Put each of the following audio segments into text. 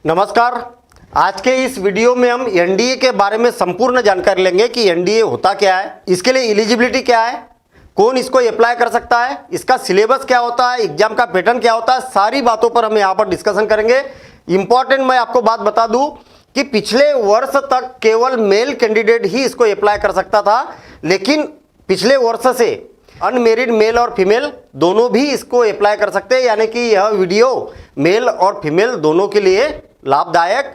नमस्कार। आज के इस वीडियो में हम एनडीए के बारे में संपूर्ण जानकारी लेंगे कि एनडीए होता क्या है, इसके लिए एलिजिबिलिटी क्या है, कौन इसको अप्लाई कर सकता है, इसका सिलेबस क्या होता है, एग्जाम का पैटर्न क्या होता है, सारी बातों पर हम यहाँ पर डिस्कशन करेंगे। इंपॉर्टेंट मैं आपको बात बता दूं कि पिछले वर्ष तक केवल मेल कैंडिडेट ही इसको अप्लाई कर सकता था, लेकिन पिछले वर्ष से अनमेरिड मेल और फीमेल दोनों भी इसको अप्लाई कर सकते हैं, यानी कि यह वीडियो मेल और फीमेल दोनों के लिए लाभदायक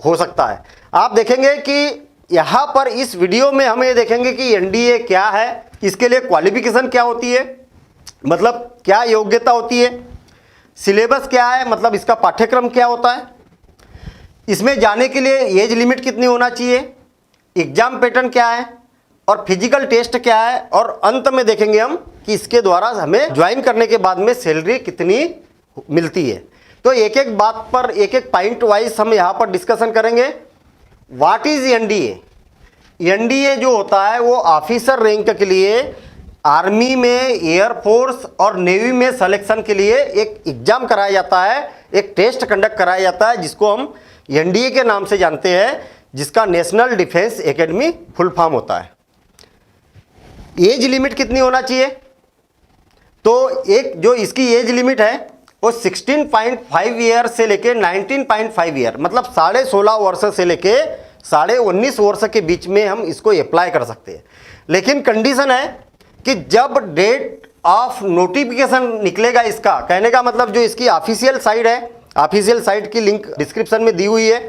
हो सकता है। आप देखेंगे कि यहाँ पर इस वीडियो में हम ये देखेंगे कि एनडीए क्या है, इसके लिए क्वालिफिकेशन क्या होती है, मतलब क्या योग्यता होती है, सिलेबस क्या है, मतलब इसका पाठ्यक्रम क्या होता है, इसमें जाने के लिए एज लिमिट कितनी होना चाहिए, एग्जाम पैटर्न क्या है और फिजिकल टेस्ट क्या है, और अंत में देखेंगे हम कि इसके द्वारा हमें ज्वाइन करने के बाद में सैलरी कितनी मिलती है। तो एक एक बात पर एक एक पॉइंट वाइज हम यहाँ पर डिस्कशन करेंगे। What is NDA? एनडीए जो होता है वो ऑफिसर रैंक के लिए आर्मी में, एयरफोर्स और नेवी में सिलेक्शन के लिए एक एग्जाम कराया जाता है, एक टेस्ट कंडक्ट कराया जाता है, जिसको हम एनडीए के नाम से जानते हैं, जिसका national defence academy full form होता है। एज लिमिट कितनी होना चाहिए? तो एक जो इसकी एज लिमिट है वो 16.5 ईयर से लेके 19.5 ईयर, मतलब 16.5 वर्ष से लेके 19.5 वर्ष के बीच में हम इसको अप्लाई कर सकते हैं। लेकिन कंडीशन है कि जब डेट ऑफ नोटिफिकेशन निकलेगा, इसका कहने का मतलब जो इसकी ऑफिशियल साइट है, ऑफिशियल साइट की लिंक डिस्क्रिप्शन में दी हुई है,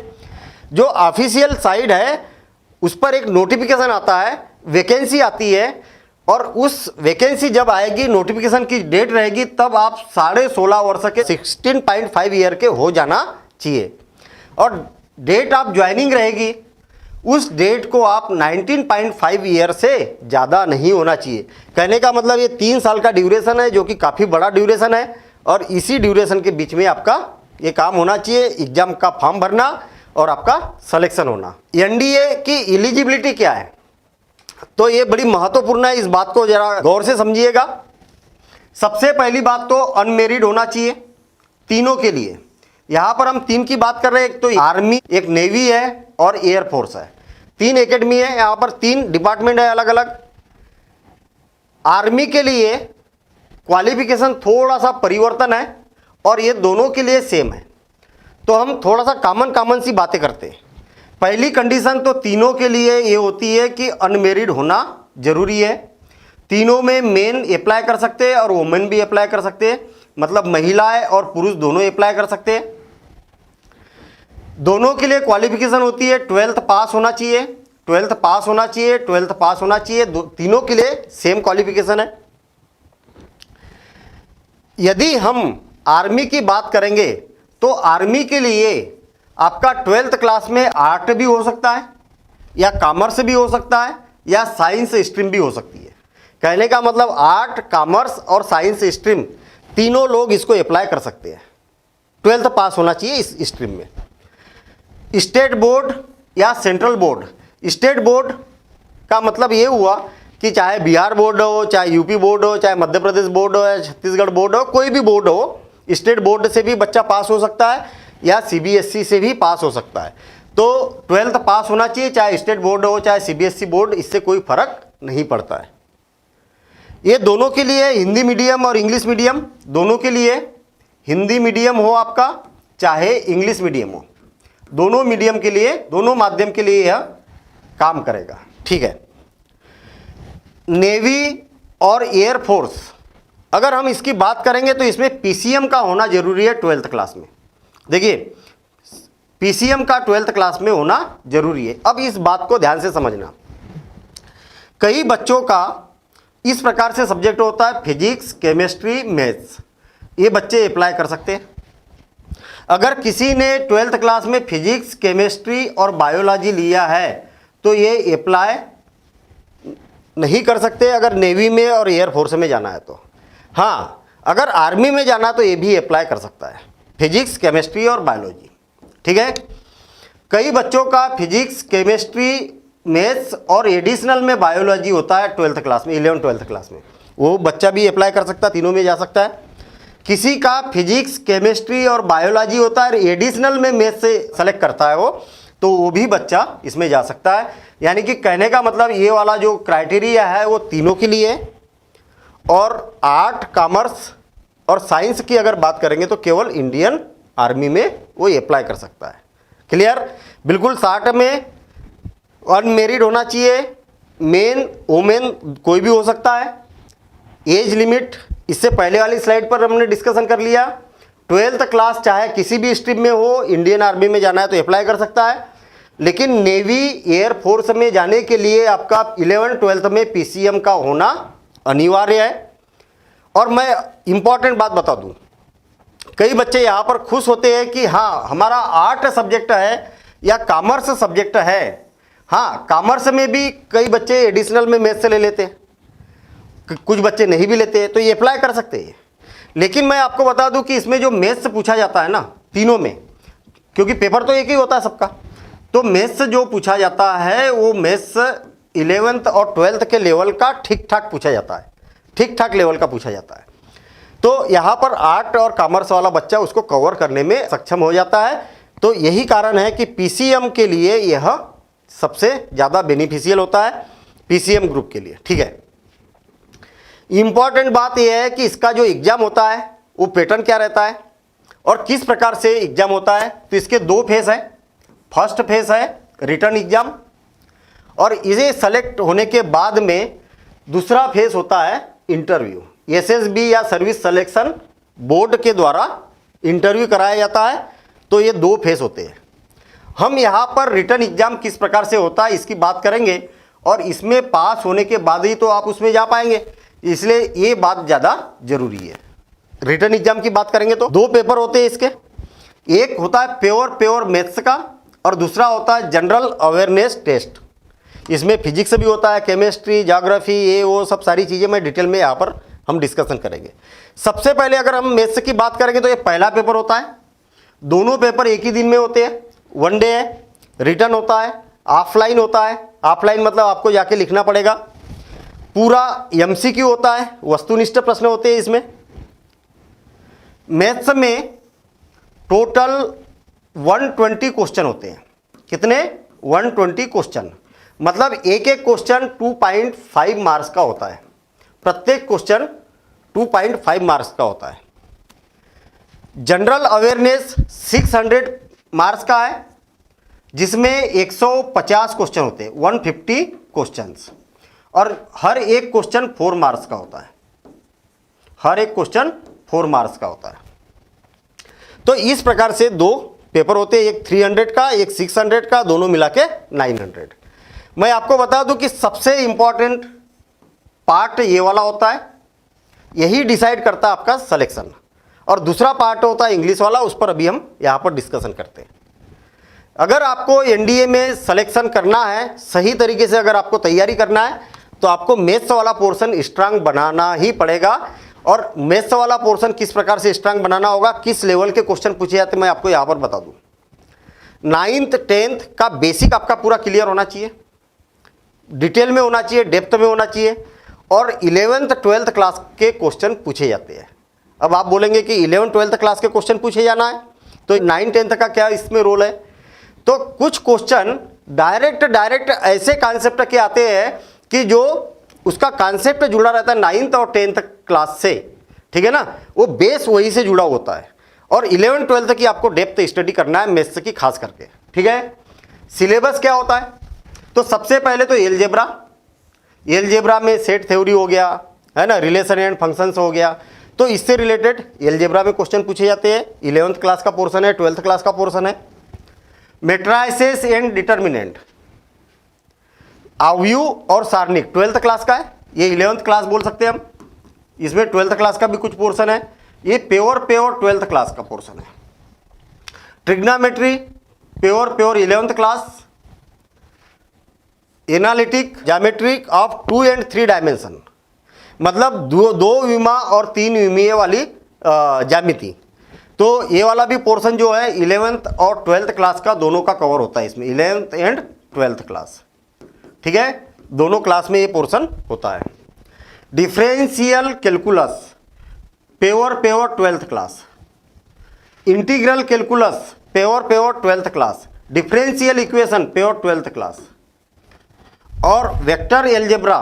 जो ऑफिशियल साइट है उस पर एक नोटिफिकेशन आता है, वैकेंसी आती है, और उस वैकेंसी जब आएगी, नोटिफिकेशन की डेट रहेगी, तब आप 16.5 वर्ष के 16.5 ईयर के हो जाना चाहिए, और डेट ऑफ ज्वाइनिंग रहेगी उस डेट को आप 19.5 ईयर से ज़्यादा नहीं होना चाहिए। कहने का मतलब ये 3 साल का ड्यूरेशन है, जो कि काफ़ी बड़ा ड्यूरेशन है, और इसी ड्यूरेशन के बीच में आपका ये काम होना चाहिए, एग्जाम का फॉर्म भरना और आपका सिलेक्शन होना। एनडीए की एलिजिबिलिटी क्या है? तो ये बड़ी महत्वपूर्ण है, इस बात को जरा गौर से समझिएगा। सबसे पहली बात तो अनमेरिड होना चाहिए तीनों के लिए। यहां पर हम 3 की बात कर रहे हैं, एक तो आर्मी, एक नेवी है और एयरफोर्स है। 3 एकेडमी है, यहां पर 3 डिपार्टमेंट है अलग अलग। आर्मी के लिए क्वालिफिकेशन थोड़ा सा परिवर्तन है और ये दोनों के लिए सेम है, तो हम थोड़ा सा कॉमन सी बातें करते हैं। पहली कंडीशन तो तीनों के लिए ये होती है कि अनमेरिड होना जरूरी है। तीनों में मेन अप्लाई कर सकते हैं और वुमेन भी अप्लाई कर सकते हैं, मतलब महिलाएं और पुरुष दोनों अप्लाई कर सकते हैं। दोनों के लिए क्वालिफिकेशन होती है 12th पास होना चाहिए, 12th पास होना चाहिए, 12th पास होना चाहिए। तीनों के लिए सेम क्वालिफिकेशन है। यदि हम आर्मी की बात करेंगे तो आर्मी के लिए आपका 12th क्लास में आर्ट भी हो सकता है, या कॉमर्स भी हो सकता है, या साइंस स्ट्रीम भी हो सकती है। कहने का मतलब आर्ट, कॉमर्स और साइंस स्ट्रीम तीनों लोग इसको अप्लाई कर सकते हैं। 12th पास होना चाहिए इस स्ट्रीम में। स्टेट बोर्ड या सेंट्रल बोर्ड। स्टेट बोर्ड का मतलब ये हुआ कि चाहे बिहार बोर्ड हो, चाहे यूपी बोर्ड हो, चाहे मध्य प्रदेश बोर्ड हो, या छत्तीसगढ़ बोर्ड हो, कोई भी बोर्ड हो, स्टेट बोर्ड से भी बच्चा पास हो सकता है या सीबीएसई से भी पास हो सकता है। तो 12th पास होना चाहिए, चाहे स्टेट बोर्ड हो चाहे सीबीएसई बोर्ड, इससे कोई फर्क नहीं पड़ता है। ये दोनों के लिए, हिंदी मीडियम और इंग्लिश मीडियम दोनों के लिए, हिंदी मीडियम हो आपका चाहे इंग्लिश मीडियम हो, दोनों मीडियम के लिए, दोनों माध्यम के लिए यह काम करेगा। ठीक है। नेवी और एयरफोर्स, अगर हम इसकी बात करेंगे तो इसमें पीसीएम का होना जरूरी है 12th क्लास में। देखिए, पीसीएम का 12th क्लास में होना जरूरी है। अब इस बात को ध्यान से समझना, कई बच्चों का इस प्रकार से सब्जेक्ट होता है फिजिक्स, केमिस्ट्री, मैथ्स, ये बच्चे अप्लाई कर सकते हैं। अगर किसी ने 12th क्लास में फिजिक्स, केमिस्ट्री और बायोलॉजी लिया है तो ये अप्लाई नहीं कर सकते अगर नेवी में और एयरफोर्स में जाना है तो। हाँ, अगर आर्मी में जाना है तो ये भी अप्लाई कर सकता है, फिजिक्स, केमिस्ट्री और बायोलॉजी। ठीक है। कई बच्चों का फिजिक्स, केमिस्ट्री, मैथ्स और एडिशनल में बायोलॉजी होता है 12th क्लास में, 11th 12th क्लास में, वो बच्चा भी अप्लाई कर सकता है, तीनों में जा सकता है। किसी का फिजिक्स, केमिस्ट्री और बायोलॉजी होता है, एडिशनल में मैथ से सेलेक्ट करता है तो वो भी बच्चा इसमें जा सकता है। यानी कि कहने का मतलब ये वाला जो क्राइटेरिया है वो तीनों के लिए है। और आर्ट, कॉमर्स और साइंस की अगर बात करेंगे तो केवल इंडियन आर्मी में वो अप्लाई कर सकता है। क्लियर? बिल्कुल शॉर्ट में अनमेरिड होना चाहिए, मेन वोमेन कोई भी हो सकता है। एज लिमिट इससे पहले वाली स्लाइड पर हमने डिस्कशन कर लिया। 12th क्लास चाहे किसी भी स्ट्रीम में हो, इंडियन आर्मी में जाना है तो अप्लाई कर सकता है। लेकिन नेवी, एयरफोर्स में जाने के लिए आपका 11th 12th में PCM का होना अनिवार्य है। और मैं इंपॉर्टेंट बात बता दूं, कई बच्चे यहाँ पर खुश होते हैं कि हाँ हमारा आर्ट सब्जेक्ट है या कॉमर्स सब्जेक्ट है। हाँ, कॉमर्स में भी कई बच्चे एडिशनल में मैथ से ले लेते हैं, कुछ बच्चे नहीं भी लेते हैं, तो ये अप्लाई कर सकते हैं। लेकिन मैं आपको बता दूं कि इसमें जो मैथ्स पूछा जाता है ना तीनों में, क्योंकि पेपर तो एक ही होता है सबका, तो मैथ्स जो पूछा जाता है वो मैथ्स 11th और 12th के लेवल का ठीक ठाक पूछा जाता है, ठीक ठाक लेवल का पूछा जाता है। तो यहाँ पर आर्ट और कॉमर्स वाला बच्चा उसको कवर करने में सक्षम हो जाता है। तो यही कारण है कि PCM के लिए यह सबसे ज़्यादा बेनिफिशियल होता है, PCM ग्रुप के लिए। ठीक है, इंपॉर्टेंट बात यह है कि इसका जो एग्ज़ाम होता है वो पैटर्न क्या रहता है और किस प्रकार से एग्ज़ाम होता है। तो इसके 2 फेज है। फर्स्ट फेज है रिटर्न एग्ज़ाम, और इसे सेलेक्ट होने के बाद में दूसरा फेज होता है इंटरव्यू। SSB या सर्विस सिलेक्शन बोर्ड के द्वारा इंटरव्यू कराया जाता है। तो ये 2 फेज होते हैं। हम यहाँ पर रिटर्न एग्ज़ाम किस प्रकार से होता है इसकी बात करेंगे, और इसमें पास होने के बाद ही तो आप उसमें जा पाएंगे, इसलिए ये बात ज़्यादा जरूरी है। रिटर्न एग्जाम की बात करेंगे तो 2 पेपर होते हैं इसके। एक होता है प्योर मैथ्स का और दूसरा होता है जनरल अवेयरनेस टेस्ट। इसमें फिजिक्स भी होता है, केमिस्ट्री, ज्योग्राफी, ये वो सब सारी चीज़ें मैं डिटेल में यहाँ पर हम डिस्कशन करेंगे। सबसे पहले अगर हम मैथ्स की बात करेंगे तो ये पहला पेपर होता है। दोनों पेपर एक ही दिन में होते हैं, 1 डे है। रिटर्न होता है, ऑफलाइन होता है। ऑफलाइन मतलब आपको जाके लिखना पड़ेगा। पूरा MCQ होता है, वस्तुनिष्ठ प्रश्न होते हैं इसमें। मैथ्स में टोटल 120 क्वेश्चन होते हैं। कितने? 120 क्वेश्चन, मतलब एक एक क्वेश्चन 2.5 मार्क्स का होता है। प्रत्येक क्वेश्चन 2.5 मार्क्स का होता है। जनरल अवेयरनेस 600 मार्क्स का है, जिसमें 150 क्वेश्चन होते हैं, 150 क्वेश्चंस, और हर एक क्वेश्चन 4 मार्क्स का होता है। हर एक क्वेश्चन 4 मार्क्स का होता है। तो इस प्रकार से 2 पेपर होते हैं, एक 300 का, एक 600 का, दोनों मिला के 900। मैं आपको बता दूं कि सबसे इंपॉर्टेंट पार्ट ये वाला होता है, यही डिसाइड करता है आपका सिलेक्शन। और दूसरा पार्ट होता है इंग्लिश वाला, उस पर अभी हम यहाँ पर डिस्कशन करते हैं। अगर आपको NDA में सिलेक्शन करना है, सही तरीके से अगर आपको तैयारी करना है, तो आपको मैथ्स वाला पोर्शन स्ट्रांग बनाना ही पड़ेगा। और मैथ्स वाला पोर्शन किस प्रकार से स्ट्रांग बनाना होगा, किस लेवल के क्वेश्चन पूछे जाते हैं, मैं आपको यहाँ पर बता दूँ। 9th 10th का बेसिक आपका पूरा क्लियर होना चाहिए, डिटेल में होना चाहिए, डेप्थ में होना चाहिए। और 11th 12th क्लास के क्वेश्चन पूछे जाते हैं। अब आप बोलेंगे कि 11th 12th क्लास के क्वेश्चन पूछे जाना है, तो 9 10th का क्या इसमें रोल है। तो कुछ क्वेश्चन डायरेक्ट ऐसे कॉन्सेप्ट के आते हैं कि जो उसका कॉन्सेप्ट जुड़ा रहता है 9th और 10th क्लास से, ठीक है ना, वो बेस वही से जुड़ा होता है। और 11th 12th की आपको डेप्थ स्टडी करना है मैथ्स की खास करके, ठीक है। सिलेबस क्या होता है, तो सबसे पहले तो एलजेब्रा में सेट थ्योरी हो गया, है ना, रिलेशन एंड फंक्शंस हो गया। तो इससे रिलेटेड एलजेब्रा में क्वेश्चन पूछे जाते हैं। 11th क्लास का पोर्शन है, 12th क्लास का पोर्शन है। मेट्राइसेस एंड डिटर्मिनेंट, अवयव और सारणिक 12th क्लास का है, ये 11th क्लास बोल सकते हैं हम। इसमें 12th क्लास का भी कुछ पोर्शन है, ये प्योर 12th क्लास का पोर्शन है। Trigonometry pure 11th class. Analytic geometric of 2 and 3 dimension, मतलब दो विमा और 3 विमीय वाली ज्यामिति। तो ये वाला भी पोर्शन जो है 11th और 12th क्लास का दोनों का कवर होता है इसमें, 11th एंड 12th क्लास, ठीक है, दोनों क्लास में ये पोर्शन होता है। Differential calculus pure 12th class, integral calculus pure 12th class, differential equation pure 12th class, और वेक्टर एलजेब्रा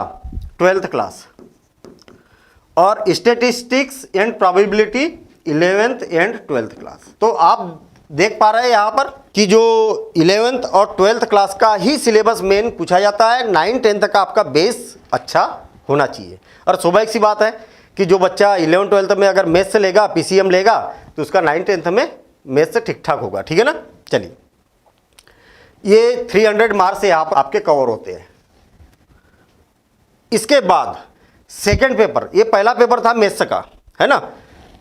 12th क्लास, और statistics and probability 11th and 12th class. तो आप देख पा रहे हैं यहाँ पर कि जो 11th और 12th क्लास का ही सिलेबस मेन पूछा जाता है। 9-10 का आपका बेस अच्छा होना चाहिए। और स्वाभाविक सी बात है कि जो बच्चा 11-12 में अगर मैथ से लेगा, पीसीएम लेगा, तो उसका 9-10 में मैथ से ठीक ठाक होगा। ठीक है ना। चलिए, ये 300 मार्क्स यहाँ पर आपके कवर होते हैं। इसके बाद सेकंड पेपर, ये पहला पेपर था मैथ्स का, है ना।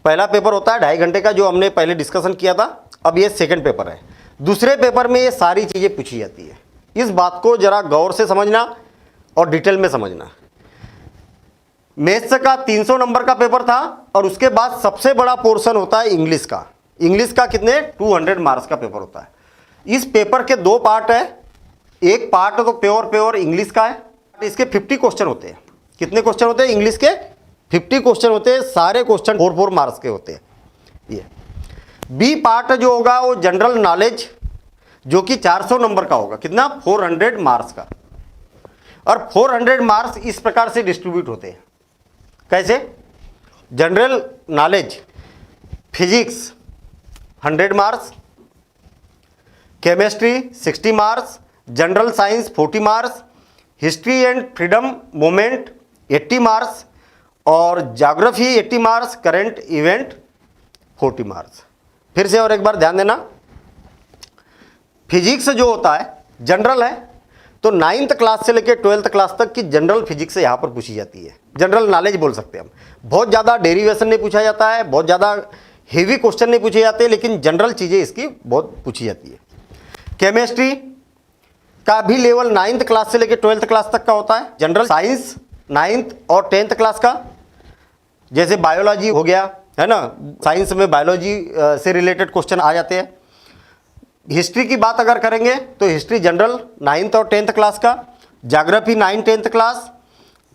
पहला पेपर होता है 2.5 घंटे का, जो हमने पहले डिस्कशन किया था। अब ये सेकंड पेपर है। दूसरे पेपर में ये सारी चीज़ें पूछी जाती है। इस बात को जरा गौर से समझना और डिटेल में समझना। मैथ्स का 300 नंबर का पेपर था, और उसके बाद सबसे बड़ा पोर्शन होता है इंग्लिश का। इंग्लिश का कितने 200 मार्क्स का पेपर होता है। इस पेपर के 2 पार्ट है। एक पार्ट तो प्योर इंग्लिश का है, इसके 50 क्वेश्चन होते हैं। कितने क्वेश्चन होते हैं इंग्लिश के? 50 क्वेश्चन होते हैं। सारे क्वेश्चन 4 मार्क्स के होते हैं। ये बी पार्ट जो होगा वो जनरल नॉलेज, जो कि 400 नंबर का होगा। कितना? 400 मार्क्स का। और 400 मार्क्स इस प्रकार से डिस्ट्रीब्यूट होते हैं। कैसे? General knowledge, physics 100 marks, chemistry 60 marks, general science 40 marks, history and freedom movement 80 marks, और geography 80 marks, current event 40 marks. फिर से और एक बार ध्यान देना, फिजिक्स जो होता है जनरल है, तो 9th क्लास से लेकर 12th क्लास तक की जनरल फिजिक्स यहाँ पर पूछी जाती है। जनरल नॉलेज बोल सकते हैं हम। बहुत ज़्यादा डेरिवेशन नहीं पूछा जाता है, बहुत ज़्यादा हेवी क्वेश्चन नहीं पूछे जाते, लेकिन जनरल चीज़ें इसकी बहुत पूछी जाती है। केमिस्ट्री का भी लेवल 9th क्लास से लेकर 12th क्लास तक का होता है। जनरल साइंस 9th और 10th क्लास का, जैसे बायोलॉजी हो गया, है ना। साइंस में बायोलॉजी से रिलेटेड क्वेश्चन आ जाते हैं। हिस्ट्री की बात अगर करेंगे तो हिस्ट्री जनरल 9th और 10th क्लास का, geography 9th-10th class.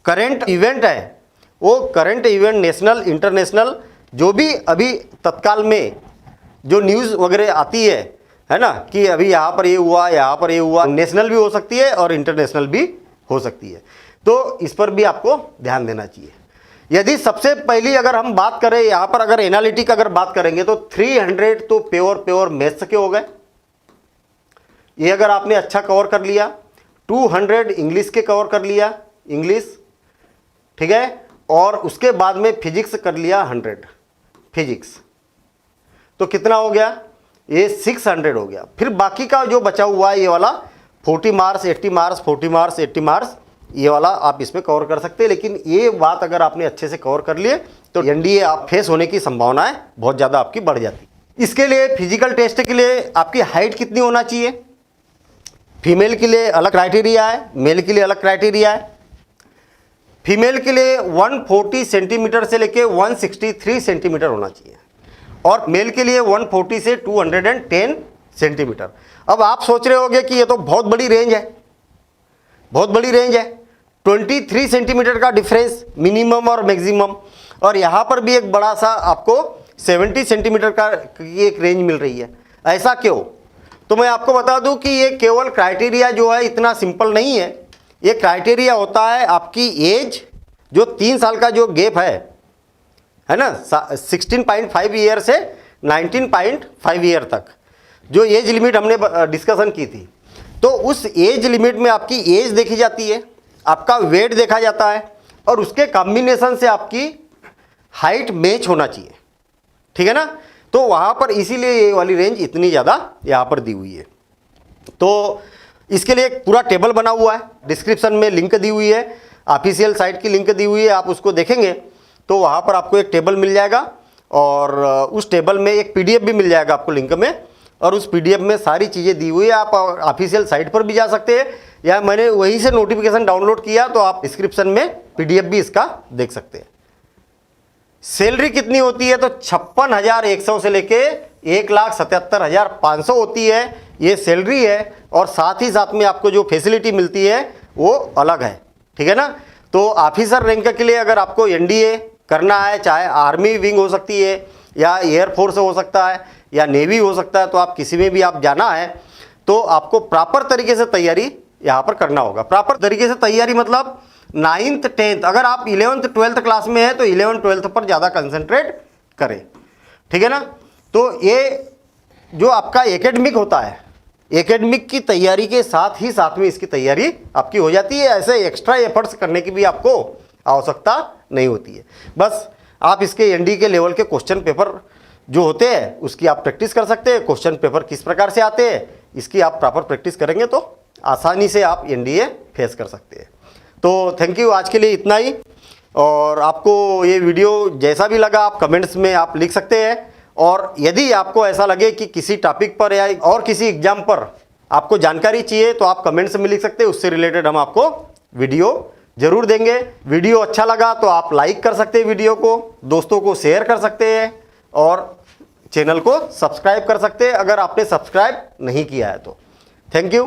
Current event है, वो करंट इवेंट नेशनल इंटरनेशनल, जो भी अभी तत्काल में जो न्यूज़ वगैरह आती है ना, कि अभी यहाँ पर ये हुआ, यहाँ पर ये हुआ, नेशनल भी हो सकती है और इंटरनेशनल भी हो सकती है। तो इस पर भी आपको ध्यान देना चाहिए। यदि सबसे पहली अगर हम बात करें यहाँ पर, अगर एनालिटिक अगर बात करेंगे, तो 300 तो प्योर मैथ्स के हो गए। ये अगर आपने अच्छा कवर कर लिया, 200 इंग्लिश के कवर कर लिया, इंग्लिश, ठीक है। और उसके बाद में फिजिक्स कर लिया 100 फिजिक्स, तो कितना हो गया? ये 600 हो गया। फिर बाकी का जो बचा हुआ है ये वाला 40 मार्क्स 80 मार्क्स 40 मार्क्स 80 मार्क्स, ये वाला आप इसमें कवर कर सकते हैं। लेकिन ये बात अगर आपने अच्छे से कवर कर लिए तो एनडीए आप फेस होने की संभावनाएं बहुत ज़्यादा आपकी बढ़ जाती। इसके लिए फिजिकल टेस्ट के लिए आपकी हाइट कितनी होना चाहिए? फीमेल के लिए अलग क्राइटेरिया है, मेल के लिए अलग क्राइटेरिया है। फीमेल के लिए 140 सेंटीमीटर से लेके 163 सेंटीमीटर होना चाहिए, और मेल के लिए 140 से 210 सेंटीमीटर। अब आप सोच रहे होंगे कि ये तो बहुत बड़ी रेंज है, बहुत बड़ी रेंज है। 23 सेंटीमीटर का डिफरेंस मिनिमम और मैक्सिमम, और यहाँ पर भी एक बड़ा सा आपको 70 सेंटीमीटर का की एक रेंज मिल रही है। ऐसा क्यों? तो मैं आपको बता दूं कि ये केवल क्राइटेरिया जो है इतना सिंपल नहीं है। ये क्राइटेरिया होता है आपकी एज, जो 3 साल का जो गैप है ना, 16.5 ईयर से 19.5 ईयर तक जो एज लिमिट हमने डिस्कशन की थी, तो उस एज लिमिट में आपकी एज देखी जाती है, आपका वेट देखा जाता है, और उसके कॉम्बिनेशन से आपकी हाइट मैच होना चाहिए। ठीक है ना। तो वहाँ पर इसीलिए ये वाली रेंज इतनी ज़्यादा यहाँ पर दी हुई है। तो इसके लिए एक पूरा टेबल बना हुआ है, डिस्क्रिप्शन में लिंक दी हुई है, ऑफिशियल साइट की लिंक दी हुई है। आप उसको देखेंगे तो वहाँ पर आपको एक टेबल मिल जाएगा, और उस टेबल में एक पीडीएफ भी मिल जाएगा आपको लिंक में, और उस पीडीएफ में सारी चीज़ें दी हुई है। आप ऑफिशियल साइट पर भी जा सकते हैं, या मैंने वहीं से नोटिफिकेशन डाउनलोड किया, तो आप डिस्क्रिप्शन में पीडीएफ भी इसका देख सकते हैं। सैलरी कितनी होती है? तो 56,100 से लेके 1,77,500 होती है, ये सैलरी है। और साथ ही साथ में आपको जो फैसिलिटी मिलती है वो अलग है। ठीक है ना। तो ऑफिसर रैंक के लिए अगर आपको एनडीए करना है, चाहे आर्मी विंग हो सकती है या एयरफोर्स हो सकता है या नेवी हो सकता है, तो आप किसी में भी आप जाना है तो आपको प्रॉपर तरीके से तैयारी यहाँ पर करना होगा। प्रॉपर तरीके से तैयारी मतलब 9th 10th, अगर आप 11th 12th क्लास में है तो 11th 12th पर ज़्यादा कंसंट्रेट करें, ठीक है ना। तो ये जो आपका एकेडमिक होता है, एकेडमिक की तैयारी के साथ ही साथ में इसकी तैयारी आपकी हो जाती है। ऐसे एक्स्ट्रा एफर्ट्स करने की भी आपको आवश्यकता नहीं होती है। बस आप इसके एनडीए के लेवल के क्वेश्चन पेपर जो होते हैं उसकी आप प्रैक्टिस कर सकते हैं। क्वेश्चन पेपर किस प्रकार से आते हैं इसकी आप प्रॉपर प्रैक्टिस करेंगे तो आसानी से आप एनडीए फेस कर सकते हैं। तो थैंक यू, आज के लिए इतना ही। और आपको ये वीडियो जैसा भी लगा आप कमेंट्स में आप लिख सकते हैं। और यदि आपको ऐसा लगे कि किसी टॉपिक पर या और किसी एग्जाम पर आपको जानकारी चाहिए तो आप कमेंट्स में लिख सकते हैं, उससे रिलेटेड हम आपको वीडियो जरूर देंगे। वीडियो अच्छा लगा तो आप लाइक कर सकते हैं, वीडियो को दोस्तों को शेयर कर सकते हैं और चैनल को सब्सक्राइब कर सकते हैं अगर आपने सब्सक्राइब नहीं किया है तो। Thank you.